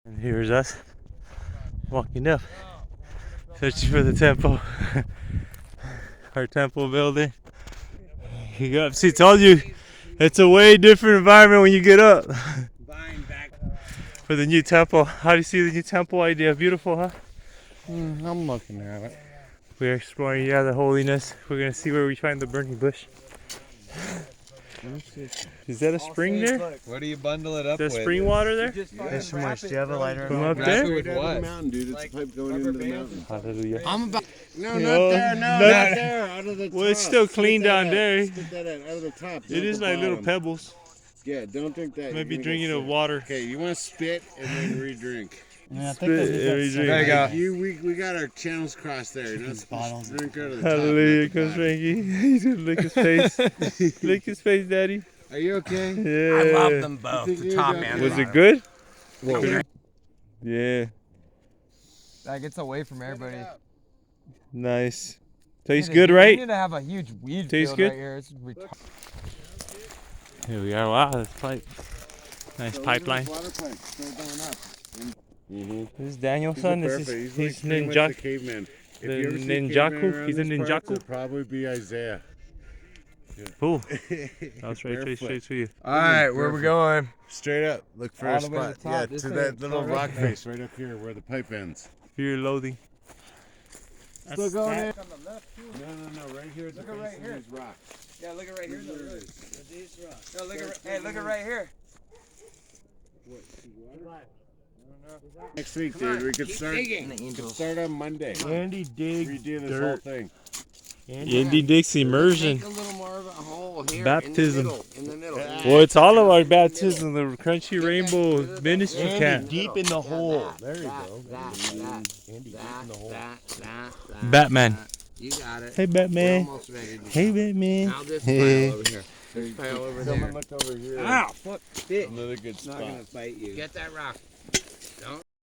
And here's us walking up, searching for the temple. Our temple building. You go up. See, told you, it's a way different environment when you get up. For the new temple. How do you see the new temple idea? Beautiful, huh? I'm looking at it. We're exploring, yeah, the holiness. We're gonna see where we find the burning bush. Is that a spring there? What do you bundle it up Is with? that spring water there? There's so much. Do you have a lighter? From up Wrap there? it with Straight out of what? the mountain, dude. It's a pipe going into the mountain. Hallelujah. I'm about. No, No, not there. No, not- not there. Out of the top. Well, it's still Spit clean that down out. there. Spit that out of the top. It is like little pebbles. Yeah, don't drink that. Maybe You're gonna drinking get of sick. water. Okay, you want to spit and then re-drink. Yeah, I Spit every drink. There you go. We got our channels crossed there. You're not supposed to drink out of the top. Hallelujah, not the comes bottom. Frankie. He's gonna lick his face. Lick his face, Daddy. Are you okay? Yeah. I love them both, think the you top got and it. the Was it bottom. good? Whoa. Yeah. That gets away from everybody. Nice. Tastes We need to- good, right? We need to have a huge weed Tastes field good? right here. It's Here we are. Wow, this pipe. Nice So pipeline. Water pipe still going up. This is Daniel's He's son. a This perfect. is He's he's like pretty much Ninja. the caveman. If the you ever see a Ninjaku? caveman around He's a these parts, Ninjaku? it'll probably be Isaiah. Cool. I'll straight to you. All right, where we going? Straight up. Look for All a the way to spot. the top. Yeah, This to thing that is little far rock up. face right up here where the pipe ends. Fear loathing. Still going in. No, right here at the Look at base right of here. these rocks. Yeah, look at right here. No, look at hey, look at right here. Next week, dude, we could start. Start on Monday. Andy dig Redo this whole thing. Andy Dick's immersion. Make a little more of a hole here. Baptism. In the middle. Well, it's all of our baptism, the Crunchy Rainbow Ministry Camp. Deep in the hole. There you go. Batman. You got it. Hey, Batman. Almost ready to Hey, go. Batman. Now this pile over here. This pile over Come there. and look over here. Ow! Fuck. Spit. Another good It's not spot. gonna bite you. Get that rock. Don't